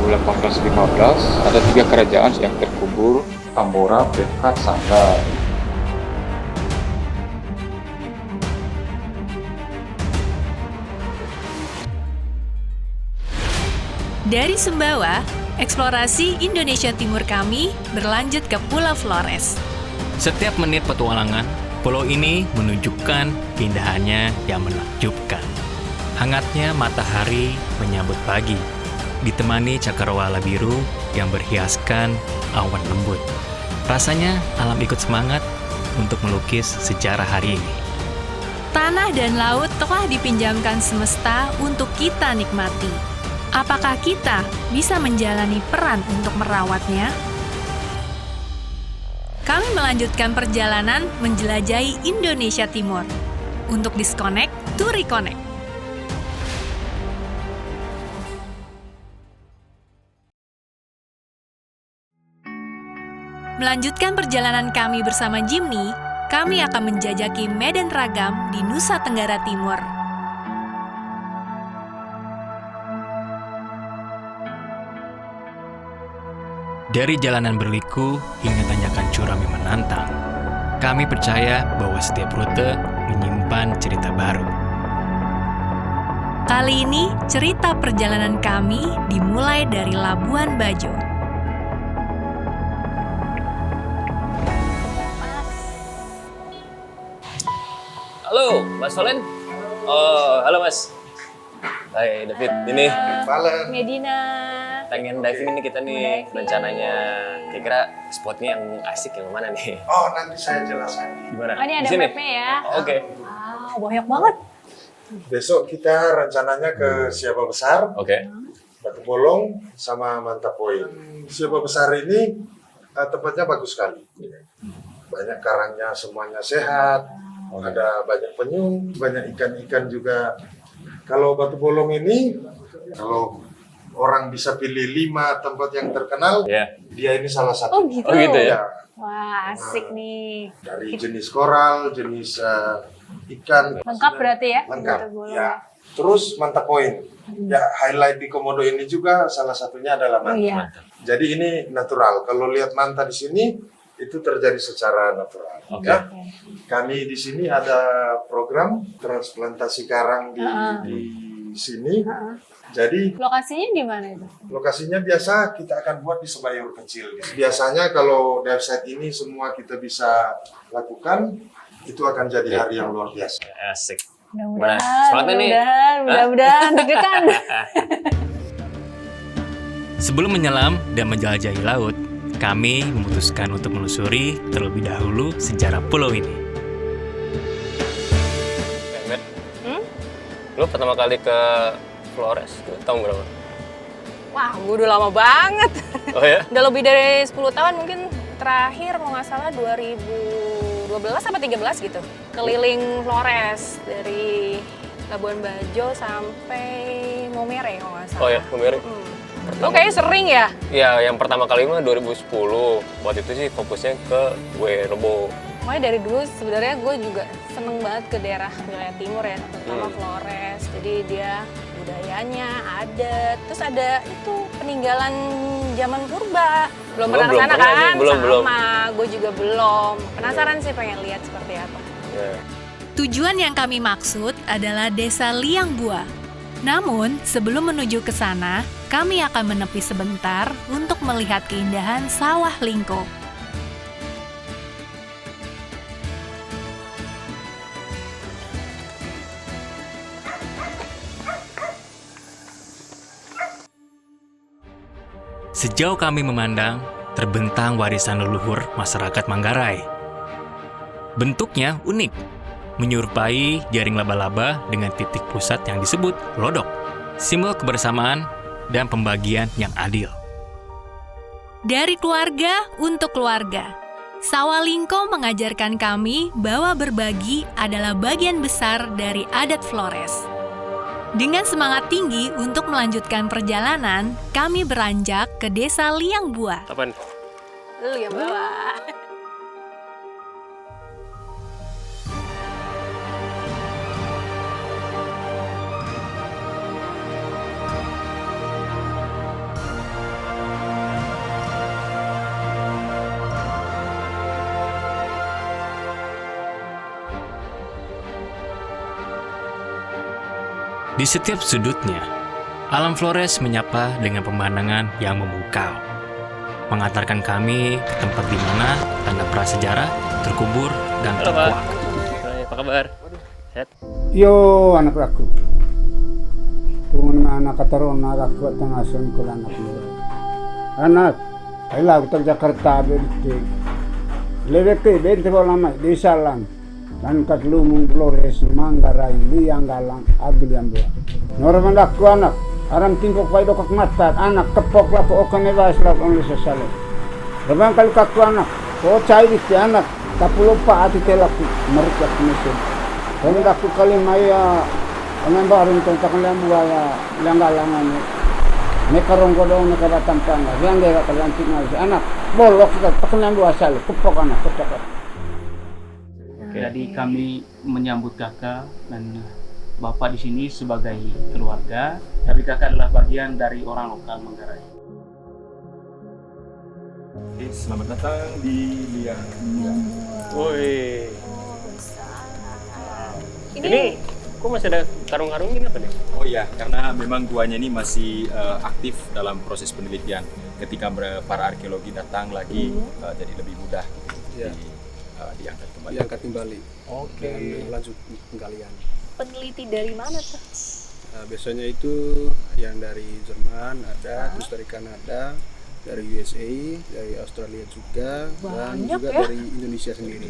1815 ada 3 kerajaan yang terkubur: Tambora, Bekat, Sanggar. Dari Sumbawa, eksplorasi Indonesia Timur kami berlanjut ke Pulau Flores. Setiap menit petualangan, pulau ini menunjukkan keindahannya yang menakjubkan. Hangatnya matahari menyambut pagi, ditemani cakrawala biru yang berhiaskan awan lembut. Rasanya alam ikut semangat untuk melukis sejarah hari ini. Tanah dan laut telah dipinjamkan semesta untuk kita nikmati. Apakah kita bisa menjalani peran untuk merawatnya? Kami melanjutkan perjalanan menjelajahi Indonesia Timur. Untuk disconnect to reconnect. Melanjutkan perjalanan kami bersama Jimny, kami akan menjajaki medan ragam di Nusa Tenggara Timur. Dari jalanan berliku hingga tanjakan curam yang menantang, kami percaya bahwa setiap rute menyimpan cerita baru. Kali ini, cerita perjalanan kami dimulai dari Labuan Bajo. Halo, Mas Solen. Oh, halo Mas. Hai David, ini Medina. pengen diving ini kita nih rencananya. Kira-kira spotnya yang asik yang mana nih? Oh, nanti saya jelaskan. Gimana? Oh, ini ada Di sini? mapnya ya. Oh, Oke. Wow, banyak banget. Besok kita rencananya ke Siapa Besar, Oke. Batu Bolong, sama Mantap Point. Siapa Besar ini tempatnya bagus sekali. Banyak karangnya, semuanya sehat. Ada banyak penyu, banyak ikan-ikan juga. Kalau Batu Bolong ini, kalau orang bisa pilih 5 tempat yang terkenal, Iya. dia ini salah satu. Oh gitu. Oh, gitu ya? Wah, asik nih. Dari jenis koral, jenis ikan. Lengkap berarti ya? Lengkap. Batu Bolong Ya. Terus Mantap Point. Ya, highlight di Komodo ini juga salah satunya adalah Oh manta. iya. Jadi ini natural. Kalau lihat manta di sini itu terjadi secara natural. Oke. Ya. Kami di sini ada program transplantasi karang di sini. Jadi Lokasinya di mana itu? lokasinya biasa kita akan buat di Sebayur kecil. Biasanya kalau dive site ini semua kita bisa lakukan, itu akan jadi hari yang luar biasa. Asik. Mudah-mudahan, Semangat nih. mudah-mudahan, deg-degan. Sebelum menyelam dan menjelajahi laut, kami memutuskan untuk menelusuri terlebih dahulu sejarah pulau ini. Met, lu pertama kali ke Flores, lu tahun berapa? Wah, gue udah lama banget. Oh ya? Udah lebih dari 10 tahun mungkin. Terakhir kalau nggak salah 2012 apa 13 gitu. Keliling Flores dari Labuan Bajo sampai Momere kalau nggak salah. Oh ya, Momere. Lo kayaknya sering ya? Iya, yang pertama kali mah 2010. Waktu itu sih fokusnya ke Rebo. Makanya dari dulu sebenarnya gue juga seneng banget ke daerah wilayah timur ya, terutama Flores. Jadi dia budayanya, adat, terus ada itu peninggalan zaman purba. Belum pernah Belum kesana pernah kan? nih, belum. Sama, gue juga belum. Penasaran sih pengen lihat seperti apa. Ya. Tujuan yang kami maksud adalah Desa Liangbua. Namun, sebelum menuju ke sana, kami akan menepi sebentar untuk melihat keindahan sawah Lingko. Sejauh kami memandang, terbentang warisan leluhur masyarakat Manggarai. Bentuknya unik, menyerupai jaring laba-laba dengan titik pusat yang disebut lodok, simbol kebersamaan dan pembagian yang adil. Dari keluarga untuk keluarga, Sawah Lingko mengajarkan kami bahwa berbagi adalah bagian besar dari adat Flores. Dengan semangat tinggi untuk melanjutkan perjalanan, kami beranjak ke Desa Liangbua. Apaan? Lu yang bawa. Di setiap sudutnya, alam Flores menyapa dengan pemandangan yang memukau, mengantarkan kami ke tempat di mana tanda prasejarah terkubur dan Halo Pak. terkuak. Hai, apa kabar? Sehat? Yo anak aku. Kung anak kataron aku at nangasan ko lang anak mo. Anak, ay lago tag Jakarta berite. Lewek ke 20 lamay, desa lang. Dan katlumong Flores, Manggaray, Liang Galang, Aguliambo. Norman aku anak, aram tingkok paido kak matat, anak kepok lako okan nebas lako ang lisasalo. Rabang kalukaku anak, ko chay di anak, kapulopa ati telaku, marikat mesin. Kami aku kali maya, ang barong tong takang buaya, langgalangan ni. May karonggo daw na kabatampan na. Yang gaya kalantik na si anak. Bolok kita takang buaya salo, kupok anak, kupok. Jadi kami menyambut kakak dan bapak di sini sebagai keluarga, tapi kakak adalah bagian dari orang lokal Manggarai. Oke, selamat datang di Liang. Woi. Ini kok masih ada karung-karung ini apa nih? Oh iya, karena memang guanya ini masih aktif dalam proses penelitian. Ketika para arkeologi datang lagi, jadi lebih mudah diangkat kembali. Oke. Dan lanjut penggalian. Peneliti dari mana tuh? Nah, biasanya itu yang dari Jerman ada, terus dari Kanada, dari USA, dari Australia juga, dan Banyak juga ya? dari Indonesia sendiri.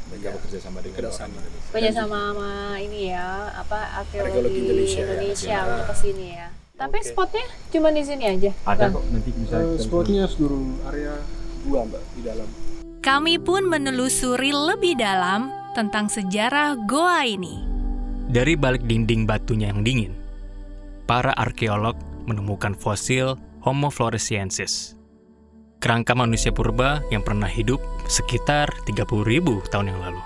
Mereka bekerja sama dengan Kerjasama. orang Indonesia. Kerja sama ini ya, apa Arkeologi arkeologi Indonesia, Indonesia ya. untuk kesini ya. Tapi Oke. spotnya cuma di sini aja. Ada Bang? kok, nanti bisa Spotnya seluruh area gua mbak di dalam. Kami pun menelusuri lebih dalam tentang sejarah goa ini. Dari balik dinding batunya yang dingin, para arkeolog menemukan fosil Homo floresiensis, kerangka manusia purba yang pernah hidup sekitar 30.000 tahun yang lalu.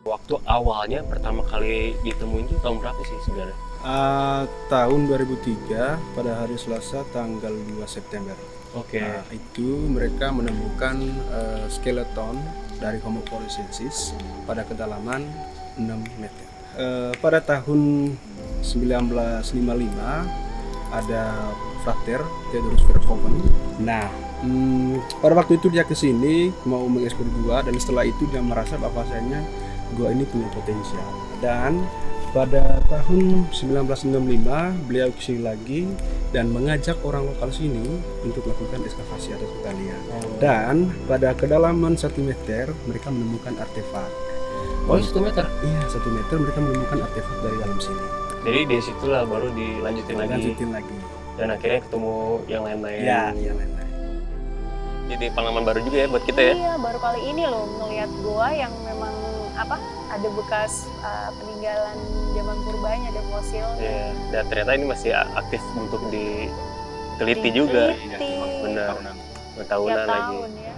Waktu awalnya pertama kali ditemuin itu tahun berapa sih sebenarnya? Tahun 2003 pada hari Selasa tanggal 2 September. Oke. Nah, itu mereka menemukan skeleton dari Homo floresiensis pada kedalaman 6 meter. Pada tahun 1955 ada frater Theodorus Verhoeven. Nah, pada waktu itu dia kesini mau mengeksplor gua, dan setelah itu dia merasa bahwasanya gua ini punya potensial. Dan pada tahun 1965 beliau kesini lagi dan mengajak orang lokal sini untuk melakukan ekskavasi atau penggalian. Dan pada kedalaman 1 meter mereka menemukan artefak. Oh, 1 meter. Iya, 1 meter mereka menemukan artefak dari dalam sini. Jadi dari situlah baru dilanjutin lagi. dan akhirnya ketemu yang lain-lain. Ya, yang lain-lain. Jadi pengalaman baru juga ya buat kita ya. Iya, baru kali ini loh ngelihat goa yang memang ada bekas peninggalan zaman purbanya, ada fosil. Iya. Dan ternyata ini masih aktif untuk diteliti juga. Benar. Tahunan lagi. Tahun ya.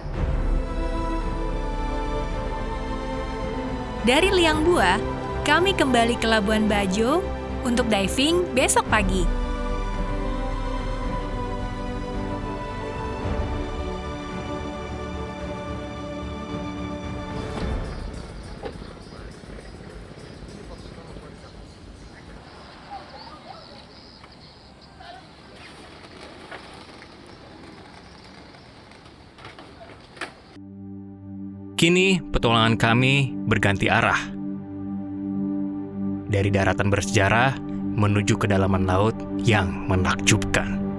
Dari Liang Bua, kami kembali ke Labuan Bajo untuk diving besok pagi. Kini petualangan kami berganti arah. Dari daratan bersejarah menuju kedalaman laut yang menakjubkan.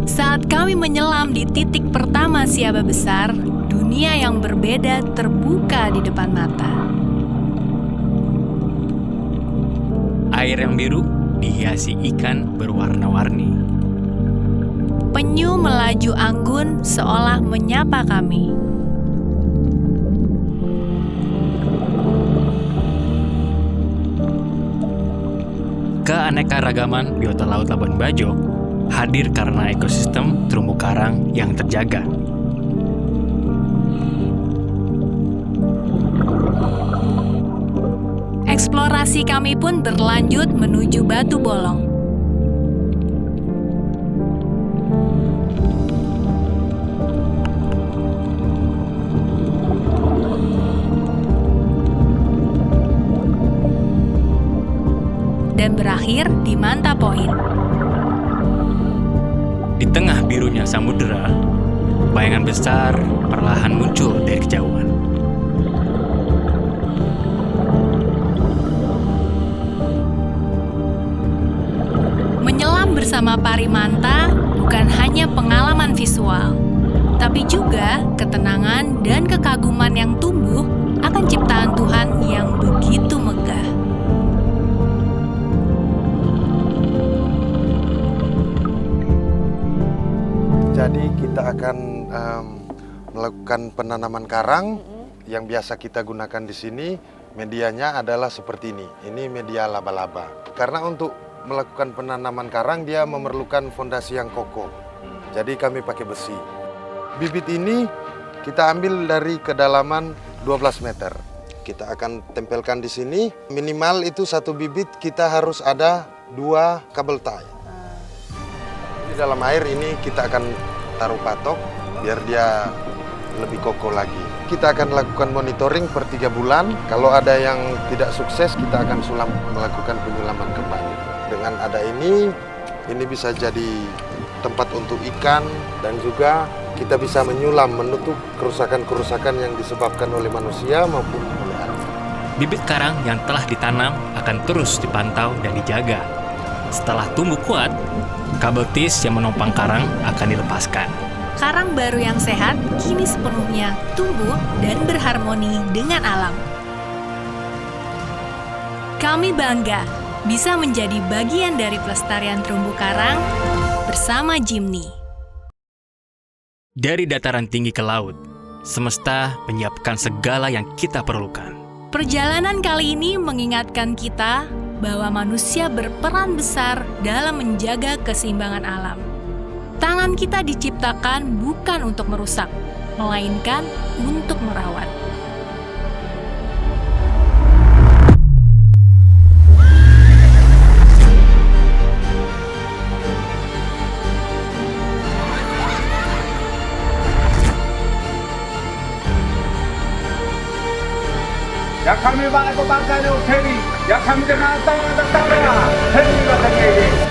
Saat kami menyelam di titik pertama Siaba Besar, dunia yang berbeda terbuka di depan mata. Air yang biru dihiasi ikan berwarna-warni. Penyu melaju anggun seolah menyapa kami. Keanekaragaman biota laut Labuan Bajo hadir karena ekosistem terumbu karang yang terjaga. Eksplorasi kami pun berlanjut menuju Batu Bolong. Dan berakhir di Manta Point. Di tengah birunya samudera, bayangan besar perlahan muncul dari kejauhan. Menyelam bersama pari manta bukan hanya pengalaman visual, tapi juga ketenangan dan kekaguman yang tumbuh akan ciptaan Tuhan yang begitu megah. Jadi kita akan melakukan penanaman karang yang biasa kita gunakan di sini. Medianya adalah seperti ini. Ini media laba-laba. Karena untuk melakukan penanaman karang dia memerlukan fondasi yang kokoh. Jadi kami pakai besi. Bibit ini kita ambil dari kedalaman 12 meter. Kita akan tempelkan di sini. Minimal itu satu bibit kita harus ada 2 kabel tie. Di dalam air ini kita akan taruh patok biar dia lebih kokoh lagi. Kita akan lakukan monitoring per 3 bulan. Kalau ada yang tidak sukses, kita akan melakukan penyulaman kembali. Dengan ada ini bisa jadi tempat untuk ikan dan juga kita bisa menyulam, menutup kerusakan-kerusakan yang disebabkan oleh manusia maupun oleh alam. Bibit karang yang telah ditanam akan terus dipantau dan dijaga. Setelah tumbuh kuat, kabel tis yang menopang karang akan dilepaskan. Karang baru yang sehat kini sepenuhnya tumbuh dan berharmoni dengan alam. Kami bangga bisa menjadi bagian dari pelestarian terumbu karang bersama Jimny. Dari dataran tinggi ke laut, semesta menyiapkan segala yang kita perlukan. Perjalanan kali ini mengingatkan kita bahwa manusia berperan besar dalam menjaga keseimbangan alam. Tangan kita diciptakan bukan untuk merusak, melainkan untuk merawat. Ya kami balik ke bangsa ini, ya kami dengan tangan tertawa, hei